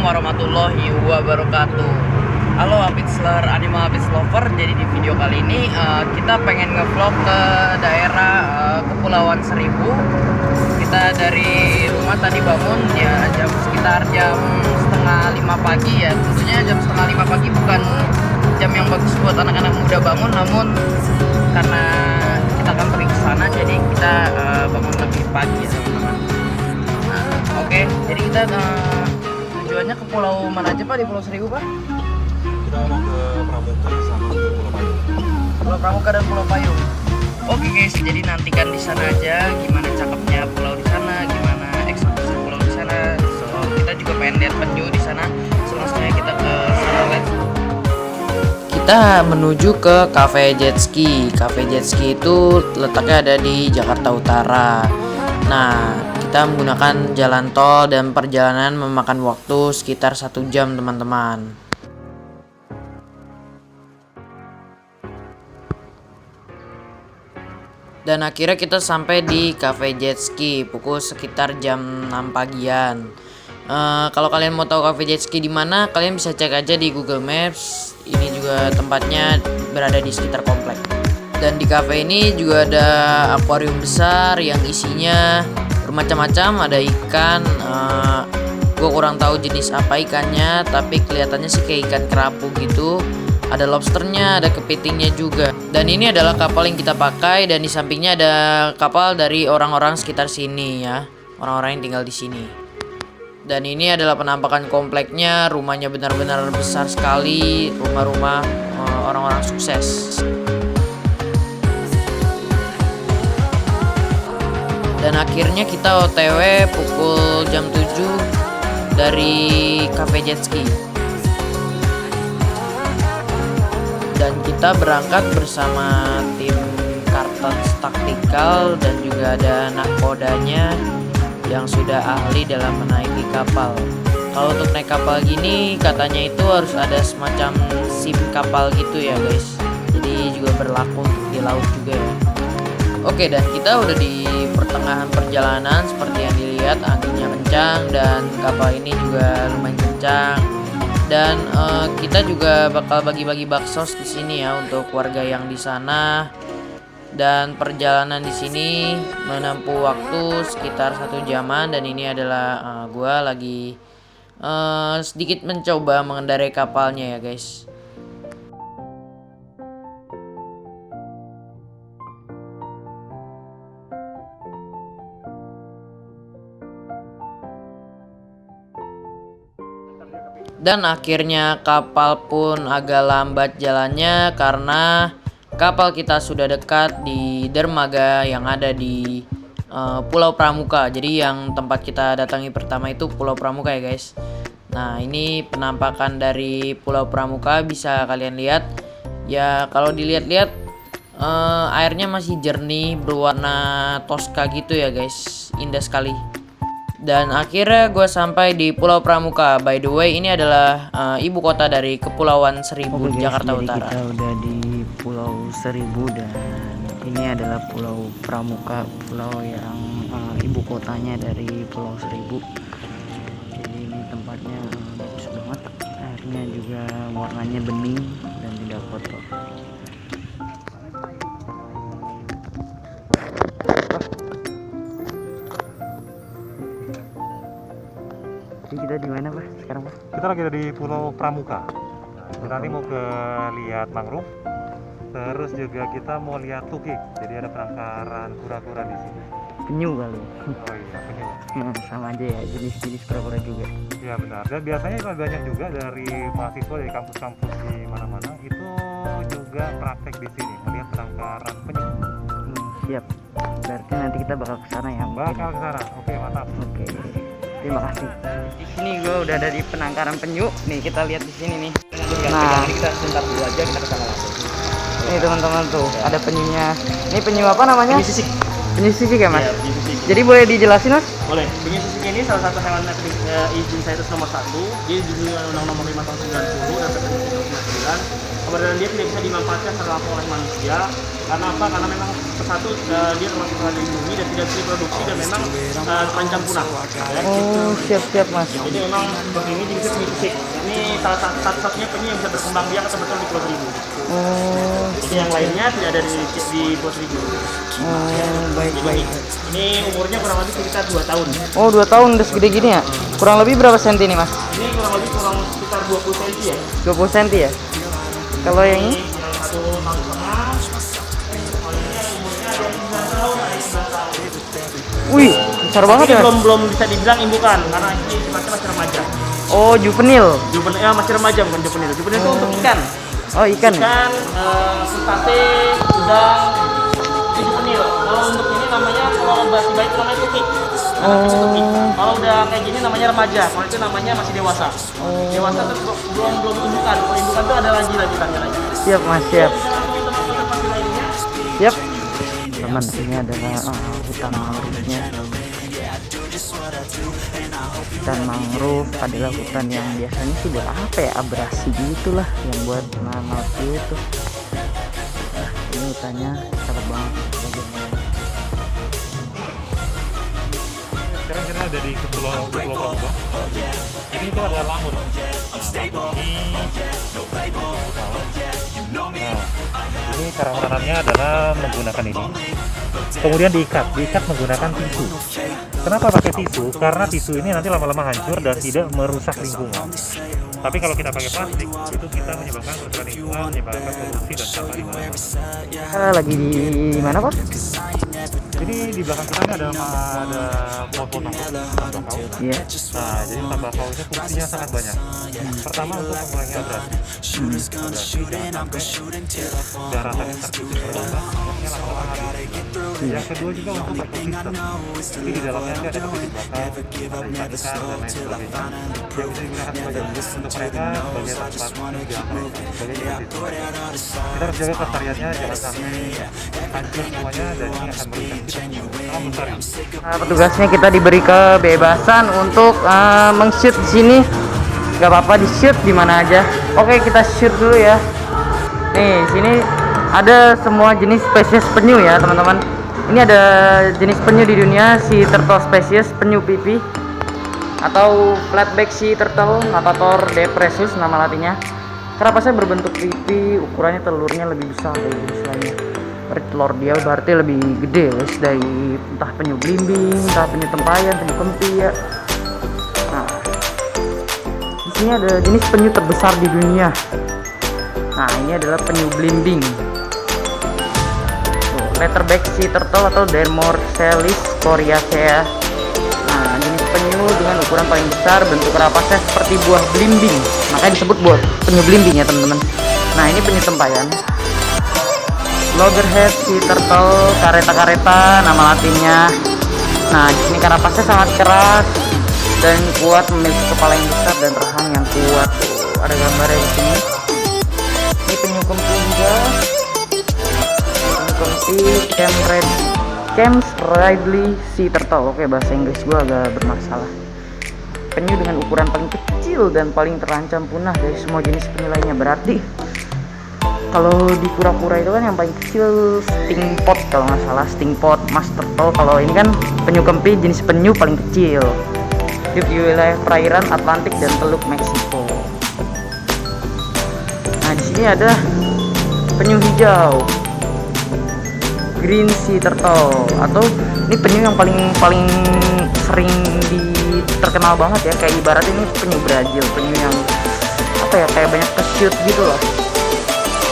warahmatullahi wabarakatuh. Halo Habitsler, Animal Habits Lover. Jadi di video kali ini kita pengen ngevlog ke daerah Kepulauan Seribu. Kita dari rumah tadi bangun ya sekitar jam setengah 5 pagi ya. Tentunya jam setengah 5 pagi bukan jam yang bagus buat anak-anak muda bangun, namun karena kita akan pergi ke sana jadi kita bangun lebih pagi ya teman-teman. Oke, jadi kita tujuannya ke pulau mana aja Pak, di Pulau Seribu Pak? Kita mau ke Pramuka sama ke Pulau Payung. Pulau Pramuka dan Pulau Payung. Oke guys, jadi nantikan di sana aja gimana cakepnya pulau di sana, gimana eksotisnya pulau di sana. So kita juga pengen lihat penyu di sana. Selesai kita ke sana, let's go. Kita menuju ke Cafe Jet Ski. Cafe Jet Ski itu letaknya ada di Jakarta Utara. Nah, kita menggunakan jalan tol dan perjalanan memakan waktu sekitar 1 jam teman-teman. Dan akhirnya kita sampai di Cafe Jet Ski pukul sekitar jam 6 pagian. Kalau kalian mau tahu Cafe Jet Ski di mana, kalian bisa cek aja di Google Maps. Ini juga tempatnya berada di sekitar komplek. Dan di cafe ini juga ada akuarium besar yang isinya bermacam-macam, ada ikan. Gue kurang tahu jenis apa ikannya, tapi kelihatannya sih kayak ikan kerapu gitu. Ada lobsternya, ada kepitingnya juga. Dan ini adalah kapal yang kita pakai, dan di sampingnya ada kapal dari orang-orang sekitar sini ya, orang-orang yang tinggal di sini. Dan ini adalah penampakan kompleknya, rumahnya benar-benar besar sekali, rumah-rumah orang-orang sukses. Dan akhirnya kita OTW pukul jam 7 dari Cafe Jet Ski. Dan kita berangkat bersama tim Kartens Taktikal dan juga ada nakodanya yang sudah ahli dalam menaiki kapal. Kalau untuk naik kapal gini katanya itu harus ada semacam SIM kapal gitu ya guys. Jadi juga berlaku di laut juga ya. Oke, dan kita udah di pertengahan perjalanan. Seperti yang dilihat anginnya kencang dan kapal ini juga lumayan kencang. Dan kita juga bakal bagi-bagi baksos di sini ya untuk warga yang di sana. Dan perjalanan di sini menempuh waktu sekitar 1 jaman. Dan ini adalah gua lagi sedikit mencoba mengendarai kapalnya ya guys. Dan akhirnya kapal pun agak lambat jalannya karena kapal kita sudah dekat di dermaga yang ada di Pulau Pramuka. Jadi yang tempat kita datangi pertama itu Pulau Pramuka ya guys. Nah, ini penampakan dari Pulau Pramuka bisa kalian lihat. Ya kalau dilihat-lihat airnya masih jernih berwarna toska gitu ya guys. Indah sekali. Dan akhirnya gue sampai di Pulau Pramuka. By the way, ini adalah ibu kota dari Kepulauan Seribu, Jakarta Utara. Kita udah di Pulau Seribu dan ini adalah Pulau Pramuka, pulau yang ibu kotanya dari Pulau Seribu. Jadi ini tempatnya bagus banget. Airnya juga warnanya bening dan tidak kotor. Kita di mana Pak sekarang Pak? Kita lagi ada di Pulau Pramuka. Kita nanti mau ke lihat mangrove. Terus juga kita mau lihat tukik. Jadi ada penangkaran kura-kura di sini. Penyu kali. Oh iya, penyu. Nah, sama aja ya, jenis-jenis kura-kura juga. Iya benar. Dan biasanya banyak juga dari mahasiswa dari kampus-kampus di mana-mana itu juga praktek di sini melihat penangkaran penyu. Siap. Berarti nanti kita bakal ke sana ya. Bakal ke sana. Oke, mantap. Oke. Terima kasih. Di sini gue udah ada di penangkaran penyu. Nih kita lihat di sini nih. Nah, kita sebentar dulu aja kita ke sana langsung. ini teman-teman tuh ada penyunya. Ini penyu apa namanya? Penyu sisik. Penyu sisik ya Mas? Iya, penyu sisik. Jadi boleh dijelasin Mas? Boleh. Penyu sisik ini salah satu hewan izin CITES nomor 1. Dia di Undang Nomor 5 tahun 90 dan Permen tahun 99. Keberadaan dia tidak bisa dimanfaatkan secara langsung oleh manusia. Karena apa? Karena memang satu dia termasuk hewan dilindungi dan tidak bisa diproduksi dan memang terancam punah. Ya, Oh, siap-siap Mas. Jadi memang ini jenisnya Tukik. Ini salah satu-satunya penyu yang bisa berkembang biak atau bertelur di Pulau Seribu. Oh, Jadi yang lainnya tidak ada di Pulau Seribu. baik. Ini umurnya kurang lebih sekitar 2 tahun. Oh, 2 tahun udah segede gini ya? Kurang lebih berapa senti nih, Mas? Ini kurang sekitar 20 cm ya. 20 senti ya? Kalau yang ini? Yang 1,5 tahun. Umurnya ada 9 tahun, ada 9 tahun. Wih, besar banget Ini ya, Mas? belum bisa dibilang indukan karena ini sifatnya masih remaja. Oh, juvenil. Masih remaja bukan juvenil. Juvenil itu untuk ikan. Oh, ikan ya? Ikan, krustase, udang, itu juvenil. Kalau untuk ini namanya, kalau masih baik itu namanya tukik. Tukik. Kalau udah kayak gini namanya remaja. Kalau itu namanya masih dewasa. Dewasa itu belum indukan. Kalau indukan itu ada lanjutannya lagi. Siap, Mas, siap. Tempat lainnya. Siap. Teman, ini adalah hutan mangrove-nya. Hutan mangrove adalah hutan yang biasanya sih buat apa ya, abrasi gitulah yang buat nanam itu. Ini hutannya cakep banget. Sekarang kita ada di Pulau Pramuka. Ini itu ada lamur. Ini cara menanamnya adalah menggunakan ini. Kemudian diikat menggunakan tisu. Kenapa pakai tisu? Karena tisu ini nanti lama-lama hancur dan tidak merusak lingkungan. Tapi kalau kita pakai plastik, itu kita menyebabkan kerusakan lingkungan, menyebabkan polusi dan sampah di mana-mana. Kita lagi di mana, Pak? Jadi di belakang kita ini ada pohon tembakau. Iya. Nah, jadi tembakau itu fungsinya sangat banyak. Pertama untuk mengurangi abrasi. Jangan rasanya terkikis berlubang, akhirnya lama-lama habis. Yang kedua juga untuk ekosistem. Jadi di dalamnya ada kepiting bakar, ada ikan dan lain sebagainya. Yang bisa digunakan sebagai untuk mereka sebagai tempat berdiaman, sebagai ekosistem. Kita harus jaga kelestariannya, jangan sampai hancur semuanya dan ini akan merusak kita. Salam lestari. Petugasnya kita diberi kebebasan untuk meng-shoot di sini. Gak apa-apa di shoot di mana aja. Oke, kita shoot dulu ya. Nih, sini ada semua jenis spesies penyu ya, teman-teman. Ini ada jenis penyu di dunia, sea turtle spesies, penyu pipi atau flatback sea turtle, Natator depressus nama latinnya. Kerapasnya berbentuk pipi, ukurannya telurnya lebih besar dari jenis lainnya. Telur dia berarti lebih gede wes dari entah penyu belimbing, entah penyu tempayan, penyu kempi ya. Nah, di sini ada jenis penyu terbesar di dunia. Nah, ini adalah penyu belimbing. Leatherback sea turtle atau Dermorcelis coriacea. Nah, jenis penyu dengan ukuran paling besar, bentuk rapasnya seperti buah belimbing, makanya disebut buah penyu belimbing ya teman-teman. Nah, ini penyu tempayan. Loggerhead sea turtle, kareta-kareta nama latinnya. Nah, di sini karapasnya sangat keras dan kuat, memiliki kepala yang besar dan rahang yang kuat. Tuh, ada gambarnya di sini. Ini penyu kempi juga. Penyu kempi Camps Ridley sea turtle. Oke, bahasa Inggris gua agak bermasalah. Penyu dengan ukuran paling kecil dan paling terancam punah dari semua jenis penyu lainnya. Berarti kalau di kura-kura itu kan yang paling kecil stingpot kalau nggak salah, stingpot mas turtle. Kalau ini kan penyu kempi jenis penyu paling kecil. Hidup di wilayah perairan Atlantik dan Teluk Meksiko. Nah, di sini ada penyu hijau, green sea turtle, atau ini penyu yang paling sering terkenal banget ya, kayak ibarat ini penyu Brazil, penyu yang apa ya, kayak banyak keshoot gitu loh.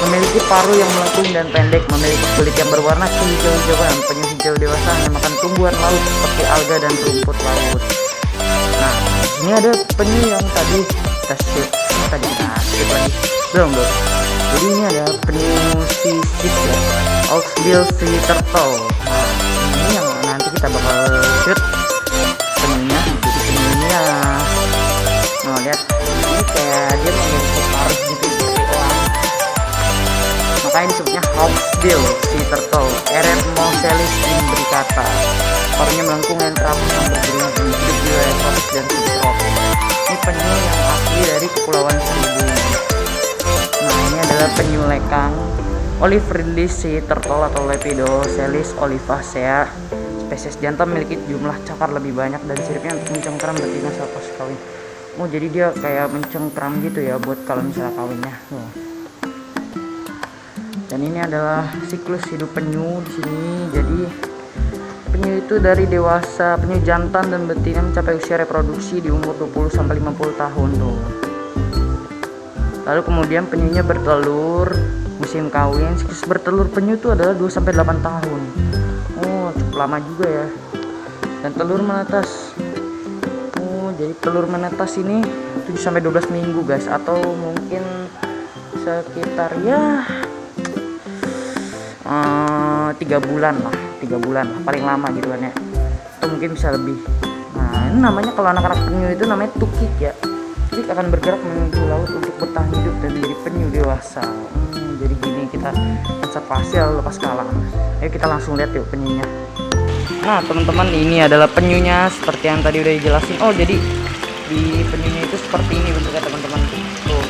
Memiliki paruh yang melengkung dan pendek, memiliki kulit yang berwarna hijau-hijauan. Penyu hijau dewasa hanya makan tumbuhan laut seperti alga dan rumput laut. Nah, ini ada penyu yang tadi kita shoot lagi. Belum. Jadi ini ada penyu sisis ya, Hawksbill sea turtle. Nah, ini yang nanti kita bakal shoot penyunya. Jadi penyunya, nah lihat, ini kayak dia memiliki paruh gitu seperti elang. Makanya disebutnya Hawksbill sea turtle, Eretmocelis imbricata. Paruhnya melengkung dan terapu yang bergerak hidup di wilayah tropis dan subtropis. Ini penyu yang asli dari Kepulauan Seribu. Nah, ini adalah penyu lekang, Olive Ridley sea turtle atau Lepidocelis olivacea. Spesies jantan memiliki jumlah cakar lebih banyak dan siripnya mencengkeram betina selepas kawin. Oh jadi dia kayak mencengkram gitu ya buat kalau misalnya kawinnya. Dan ini adalah siklus hidup penyu di sini. Jadi penyu itu dari dewasa, penyu jantan dan betina mencapai usia reproduksi di umur 20 sampai 50 tahun tuh. Lalu kemudian penyunya bertelur, musim kawin. Siklus bertelur penyu itu adalah 2 sampai 8 tahun. Oh, cukup lama juga ya. Dan telur menetas. Jadi telur menetas ini 7 sampai 12 minggu guys, atau mungkin sekitar ya 3 bulan lah paling lama gitu kan ya, atau mungkin bisa lebih. Nah ini namanya, kalau anak-anak penyu itu namanya tukik ya. Tukik akan bergerak menuju laut untuk bertahan hidup dan menjadi penyu dewasa. Jadi gini kita konservasi lalu lepas kalang. Ayo kita langsung lihat yuk penyunya. Nah teman-teman, ini adalah penyunya seperti yang tadi udah dijelasin. Oh jadi di penyunya itu seperti ini bentuknya teman-teman tuh.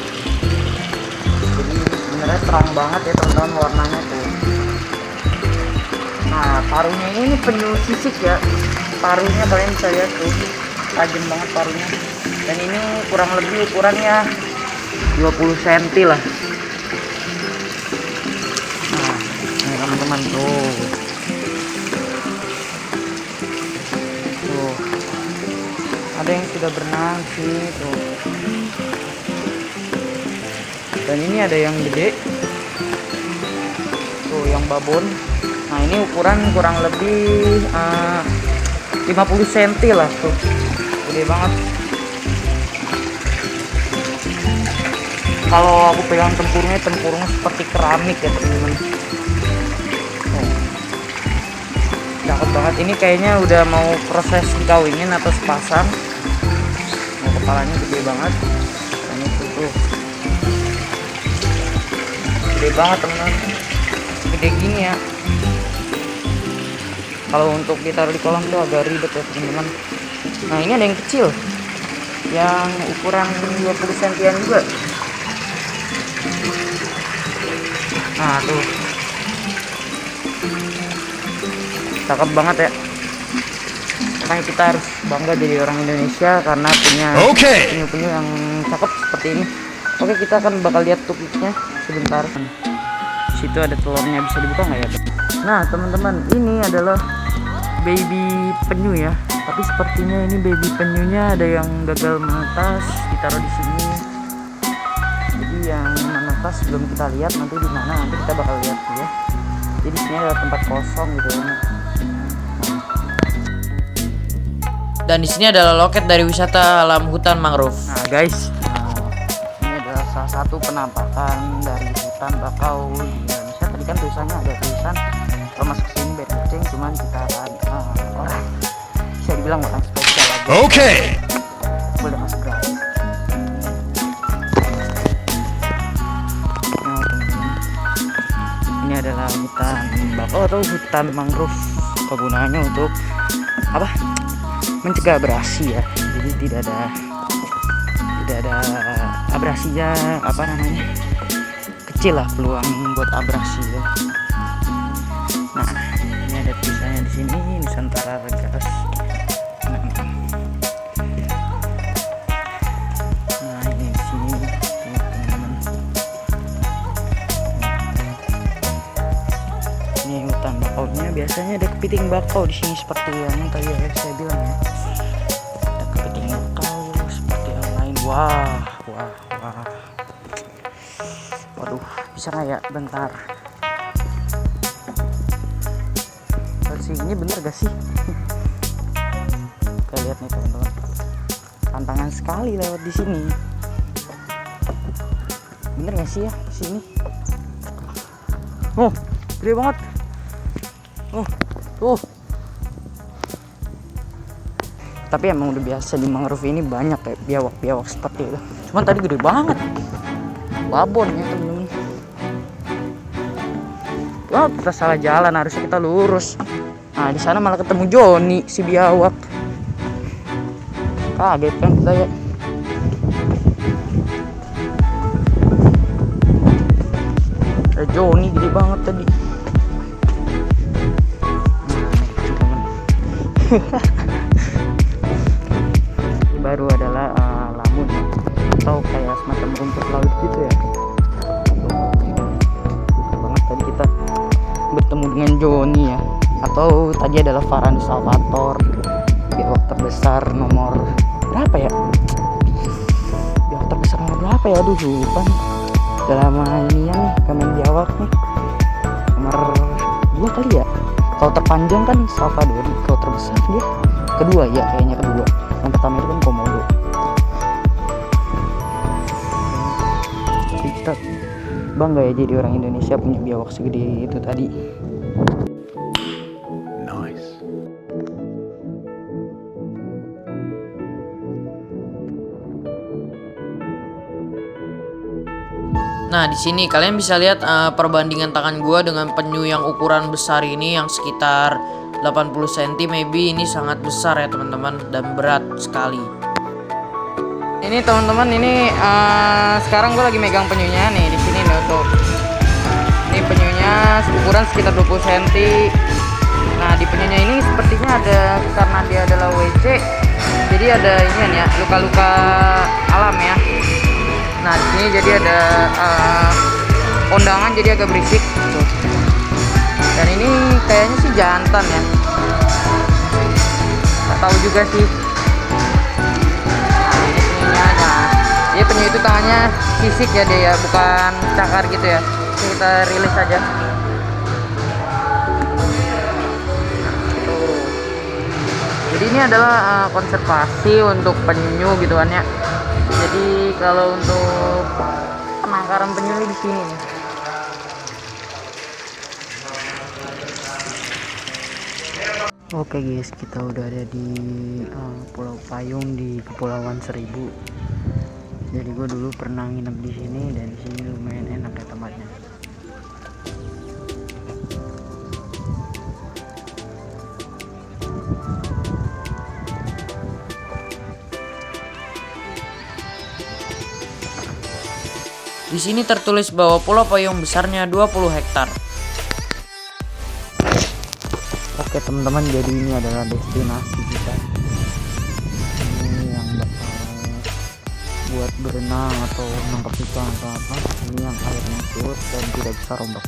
Jadi sebenarnya terang banget ya teman-teman warnanya tuh. Nah paruhnya ini penyu sisik ya. Paruhnya kalian bisa lihat tuh, tajam banget paruhnya. Dan ini kurang lebih ukurannya 20 cm lah. Nah ini teman-teman tuh. Ada yang sudah berenang sih tuh. Dan ini ada yang gede tuh, yang babon. Nah ini ukuran kurang lebih 50 cm lah tuh, gede banget. Kalau aku pegang tempurungnya seperti keramik ya teman-teman. Cakep banget. Ini kayaknya udah mau proses dikawinin atau sepasang. Kepalanya gede banget. Nah, ini tuh gede banget teman-teman, gede gini ya. Kalau untuk ditaruh di kolam tuh agak ribet ya teman-teman. Nah ini ada yang kecil, yang ukuran 20 cm juga. Nah tuh cakep banget ya. Makanya kita harus bangga jadi orang Indonesia karena punya penyu-penyu yang cakep seperti ini. Oke, kita akan bakal lihat tukiknya sebentar. Di situ ada telurnya, bisa dibuka nggak ya? Nah teman-teman, ini adalah baby penyu ya. Tapi sepertinya ini baby penyunya ada yang gagal menetas, ditaruh di sini. Jadi yang menetas belum kita lihat, nanti di mana nanti kita bakal lihat ya. Jadi sini adalah tempat kosong gitu ya. Dan di sini adalah loket dari wisata alam hutan mangrove. Nah guys, ini adalah salah satu penampakan dari hutan bakau di Indonesia. Tadi kan tulisannya ada tulisan kalau masuk sini bed kucing, cuman kita orang bisa dibilang orang spesial aja. Oke. Boleh masuk gratis. Nah, ini adalah hutan bakau atau hutan mangrove. Kegunaannya untuk apa? Mencegah abrasi ya. Jadi tidak ada abrasinya, apa namanya, kecil lah peluang buat abrasi ya. Nah ini ada tulisannya di sini, Nusantara Regas. Nah ini di sini teman-teman. Ini hutan bakaunya, biasanya ada kepiting bakau di sini seperti yang tadi saya bilang ya. Ada kepiting bakau seperti yang lain. Wah. Waduh, bisa nggak ya? Bentar. Ini bener gak sih? Kita lihat nih teman-teman. Tantangan sekali lewat di sini. Bener gak sih ya di sini? Oh, gede banget. Oh, tuh. Tapi emang udah biasa di mangrove ini banyak kayak biawak-biawak seperti itu. Cuman tadi gede banget. Babon ya teman-teman. Wah, kita salah jalan, harusnya kita lurus. Nah, di sana malah ketemu Joni si biawak. Kaget kan kita ya. Joni gede banget tadi. Baru adalah lamut atau kayak semacam rumput laut gitu ya. Gitu banget. Tadi kita bertemu dengan Joni ya, atau tadi adalah Farhan Salvator, biawak terbesar nomor berapa ya? Biawak terbesar nomor berapa ya? Aduh lupa nih. Dalam ini ya nih, kamen biawak nih nomor 2 kali ya. Kalau terpanjang kan Salvador, kalau terbesar dia kedua ya, kayaknya kedua. Yang pertama itu kan Komodo. Jadi kita bangga ya jadi orang Indonesia punya biawak segede itu tadi. Nah, di sini kalian bisa lihat perbandingan tangan gua dengan penyu yang ukuran besar ini yang sekitar 80 cm, maybe ini sangat besar ya teman-teman dan berat sekali. Ini teman-teman, ini sekarang gue lagi megang penyunya nih di sini nih untuk ini penyunya ukuran sekitar 20 cm. Nah di penyunya ini sepertinya ada, karena dia adalah WC, jadi ada ini ya luka-luka alam ya. Nah di sini jadi ada kondangan, jadi agak berisik. Tuh. Dan ini kayaknya sih jantan ya. Nggak tahu juga sih. Jadi penyu itu tangannya fisik ya dia ya, bukan cakar gitu ya. Kita rilis aja. Jadi ini adalah konservasi untuk penyu gitu kan ya. Jadi kalau untuk penangkaran penyu di sini nih. Oke guys, kita udah ada di Pulau Payung di Kepulauan Seribu. Jadi gue dulu pernah nginep di sini dan di sini lumayan enak ya tempatnya. Di sini tertulis bahwa Pulau Payung besarnya 20 hektar. Oke teman-teman, jadi ini adalah destinasi kita. Ini yang bakal buat berenang atau nangkap ikan atau apa. Ini yang airnya surut dan tidak bisa rombak.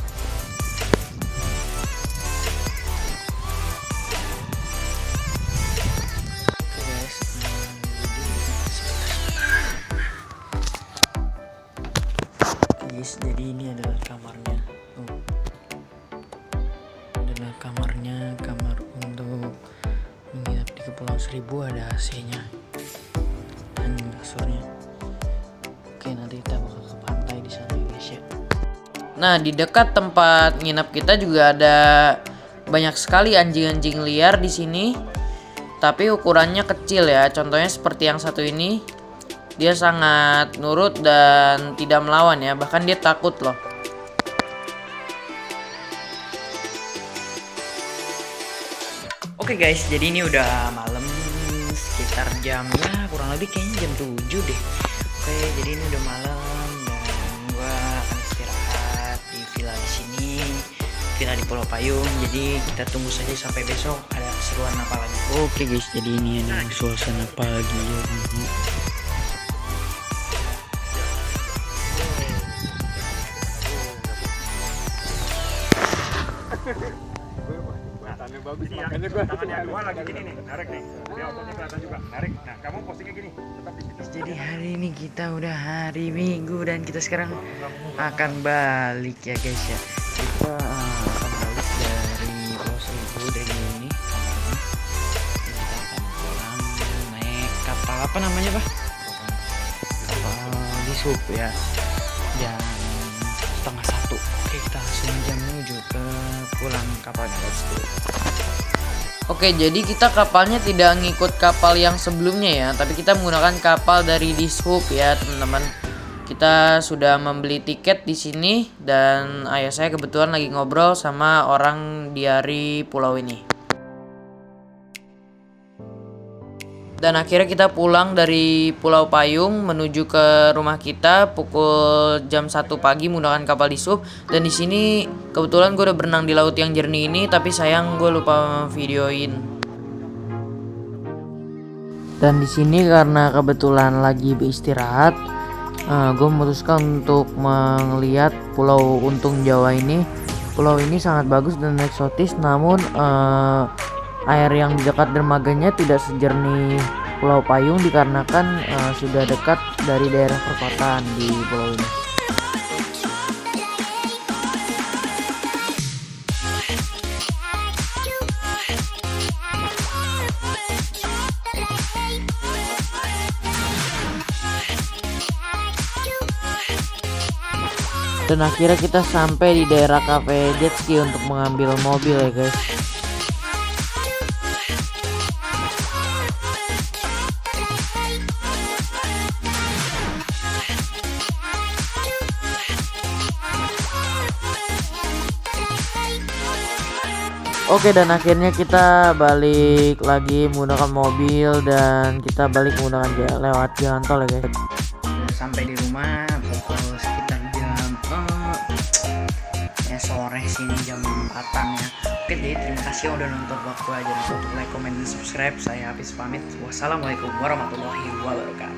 Guys, jadi ini adalah kamarnya. Adalah kamarnya, kamar untuk menginap di Kepulauan Seribu, ada AC-nya dan kasurnya. Oke, nanti kita bakal ke pantai di sana ya guys ya. Nah, di dekat tempat nginap kita juga ada banyak sekali anjing-anjing liar di sini. Tapi ukurannya kecil ya. Contohnya seperti yang satu ini. Dia sangat nurut dan tidak melawan ya, bahkan dia takut loh. Oke guys, jadi ini udah malam, sekitar jamnya kurang lebih kayaknya jam 7 deh. Oke, jadi ini udah malam dan gua akan istirahat di villa di sini, villa di Pulau Payung. Jadi kita tunggu saja sampai besok ada keseruan apa lagi. Oke guys, jadi ini ada suasana pagi ya. Kelihatannya bagus, makanya gua tangannya dua lagi gini nih, narik nih. Dia ototnya kelihatan juga, narik. Nah, kamu postingnya gini, tetap di situ. Jadi hari ini kita udah hari Minggu dan kita sekarang akan balik ya guys ya. Kita akan balik dari Pulau Seribu dari ini. Jadi kita akan pulang naik kapal apa namanya Pak? Kapal di Sup ya. Jam 12:30. Oke, kita langsung jam menuju ke pulang kapalnya. Let's go. Oke, jadi kita kapalnya tidak ngikut kapal yang sebelumnya ya, tapi kita menggunakan kapal dari Dishub ya, teman-teman. Kita sudah membeli tiket di sini dan ayah saya kebetulan lagi ngobrol sama orang dari pulau ini. Dan akhirnya kita pulang dari Pulau Payung menuju ke rumah kita pukul jam 1 pagi menggunakan kapal Dishub. Dan di sini kebetulan gue udah berenang di laut yang jernih ini, tapi sayang gue lupa videoin. Dan di sini karena kebetulan lagi beristirahat, Gue memutuskan untuk melihat Pulau Untung Jawa ini. Pulau ini sangat bagus dan eksotis, namun air yang di dekat dermaganya tidak sejernih Pulau Payung dikarenakan sudah dekat dari daerah perkotaan di pulau ini. Dan akhirnya kita sampai di daerah cafe jet ski untuk mengambil mobil ya guys. Oke, dan akhirnya kita balik lagi menggunakan mobil dan kita balik menggunakan lewat jalan tol ya guys. Sampai di rumah pukul sekitar jam sore sini, jam 4-an ya. Oke, jadi terima kasih udah nonton vlog gue aja. Untuk like, comment, dan subscribe. Saya Hafiz pamit. Wassalamualaikum warahmatullahi wabarakatuh.